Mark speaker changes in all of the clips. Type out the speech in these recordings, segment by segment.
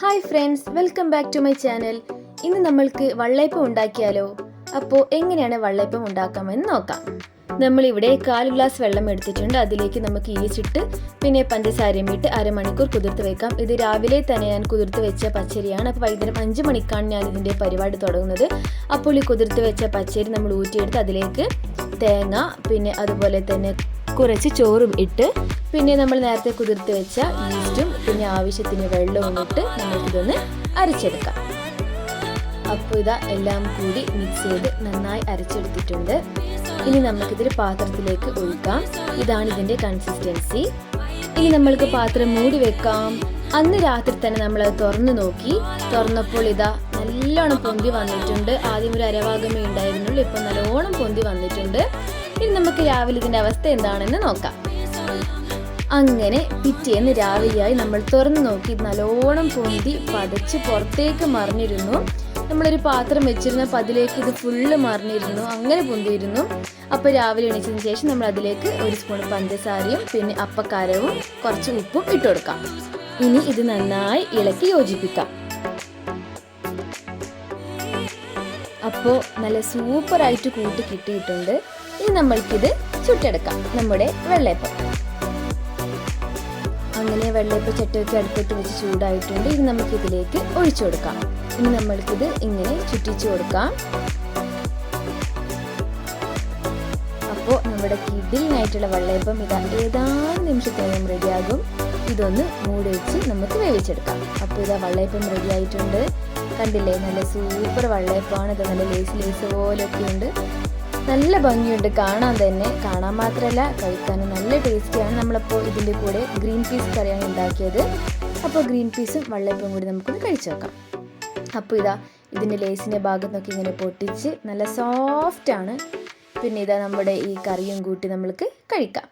Speaker 1: Hi friends, welcome back to my channel. ഇന്ന് നമ്മൾക്ക് വള്ളയപ്പം ഉണ്ടാക്കിയാലോ? അപ്പോൾ എങ്ങനെയാണ് വള്ളയപ്പം ഉണ്ടാക്കാമെന്ന് നോക്കാം. നമ്മളിവിടെ 1/4 ഗ്ലാസ് വെള്ളം എടുത്തിട്ടുണ്ട്. അതിലേക്ക് നമുക്ക് ഈസ്റ്റ് ഇട്ട് പിന്നെ പഞ്ചസാരയും ഇട്ട് അരമണിക്കൂർ കുതിർത്ത് വെക്കാം. ഇത് രാവിലെ തന്നെ ഞാൻ കുതിർത്ത് വെച്ച പച്ചരിയാണ്. അപ്പോൾ വൈകുന്നേരം 5 മണിക്കാണ് ഞാൻ ഇതിൻ്റെ പരിപാടി തുടങ്ങുന്നത്. അപ്പോൾ ഈ കുതിർത്ത് വെച്ച പച്ചരി നമ്മൾ ഊറ്റിയെടുത്ത് അതിലേക്ക് തേങ്ങ പിന്നെ അതുപോലെ തന്നെ കുറച്ച് ചോറും ഇട്ട് പിന്നെ നമ്മൾ നേരത്തെ കുതിർത്ത് വെച്ച ഈസ്റ്റും പിന്നെ ആവശ്യത്തിന് വെള്ളവും ഇട്ട് നമുക്കിതൊന്ന് അരച്ചെടുക്കാം. അപ്പോൾ ഇതാ എല്ലാം കൂടി മിക്സ് ചെയ്ത് നന്നായി അരച്ചെടുത്തിട്ടുണ്ട്. ഇനി നമുക്കിതൊരു പാത്രത്തിലേക്ക് ഒഴിക്കാം. ഇതാണ് ഇതിൻ്റെ കൺസിസ്റ്റൻസി. ഇനി നമ്മൾക്ക് പാത്രം മൂടി വെക്കാം. അന്ന് രാത്രി തന്നെ നമ്മളത് തുറന്നു നോക്കി. തുറന്നപ്പോൾ ഇതാ നല്ലോണം പൊന്തി വന്നിട്ടുണ്ട്. ആദ്യം ഒരു അരഭാഗമേ ഉണ്ടായിരുന്നുള്ളൂ, ഇപ്പം നല്ലോണം പൊന്തി വന്നിട്ടുണ്ട്. ഇനി നമുക്ക് രാവിലെ ഇതിൻ്റെ അവസ്ഥ എന്താണെന്ന് നോക്കാം. അങ്ങനെ പിറ്റേന്ന് രാവിലെയായി നമ്മൾ തുറന്നു നോക്കി. നല്ലോണം പൊന്തി പതച്ച് പുറത്തേക്ക് മറിഞ്ഞിരുന്നു. നമ്മളൊരു പാത്രം വെച്ചിരുന്നപ്പോൾ അതിലേക്ക് ഇത് ഫുള്ള് മറിഞ്ഞിരുന്നു, അങ്ങനെ പൊന്തിയിരുന്നു. അപ്പോൾ രാവിലെ എണീച്ചതിന് ശേഷം നമ്മൾ അതിലേക്ക് 1 സ്പൂൺ പഞ്ചസാരയും പിന്നെ അപ്പക്കാരവും കുറച്ച് ഉപ്പും ഇട്ട് കൊടുക്കാം. ഇനി ഇത് നന്നായി ഇളക്കി യോജിപ്പിക്കാം. അപ്പോൾ നല്ല സൂപ്പറായിട്ട് കൂട്ടി കിട്ടിയിട്ടുണ്ട്. ഇനി നമ്മൾക്കിത് ചുട്ടെടുക്കാം, നമ്മുടെ വെള്ളയപ്പം. അങ്ങനെ വെള്ളയപ്പം ചട്ടിയൊക്കെ അടുപ്പിട്ട് വെച്ച് ചൂടായിട്ടുണ്ട്. ഇനി നമുക്കിതിലേക്ക് ഒഴിച്ചു കൊടുക്കാം. ഇനി നമ്മൾക്കിത് ഇങ്ങനെ ചുറ്റിച്ചു കൊടുക്കാം. അപ്പോൾ നമ്മുടെ കിഡിലിനായിട്ടുള്ള വെള്ളയപ്പം ഇതാ ഏതാനും നിമിഷത്തിനകം റെഡിയാകും. ഇതൊന്ന് മൂടി വെച്ച് നമുക്ക് വേവിച്ചെടുക്കാം. അപ്പോൾ ഇതാ വെള്ളയപ്പം റെഡി ആയിട്ടുണ്ട്. കണ്ടില്ലേ, നല്ല സൂപ്പർ വെള്ളയപ്പമാണ്. ഇത് നല്ല ലേസ് പോലൊക്കെ ഉണ്ട്. നല്ല ഭംഗിയുണ്ട് കാണാൻ തന്നെ. കാണാൻ മാത്രമല്ല കഴിക്കാനും നല്ല ടേസ്റ്റിയാണ്. നമ്മളപ്പോൾ ഇതിൻ്റെ കൂടെ ഗ്രീൻ പീസ് കറിയാണ് ഉണ്ടാക്കിയത്. അപ്പോൾ ഗ്രീൻ പീസും വെള്ളയപ്പവും കൂടി നമുക്കൊന്ന് കഴിച്ചു നോക്കാം. അപ്പോൾ ഇതാ ഇതിൻ്റെ ലേസിൻ്റെ ഭാഗത്തൊക്കെ ഇങ്ങനെ പൊട്ടിച്ച് നല്ല സോഫ്റ്റാണ്. പിന്നെ ഇതാ നമ്മുടെ ഈ കറിയും കൂട്ടി നമ്മൾക്ക് കഴിക്കാം.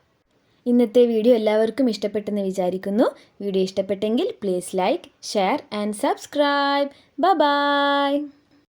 Speaker 1: ഇന്നത്തെ വീഡിയോ എല്ലാവർക്കും ഇഷ്ടപ്പെട്ടെന്ന് വിചാരിക്കുന്നു. വീഡിയോ ഇഷ്ടപ്പെട്ടെങ്കിൽ please like, share and subscribe. By.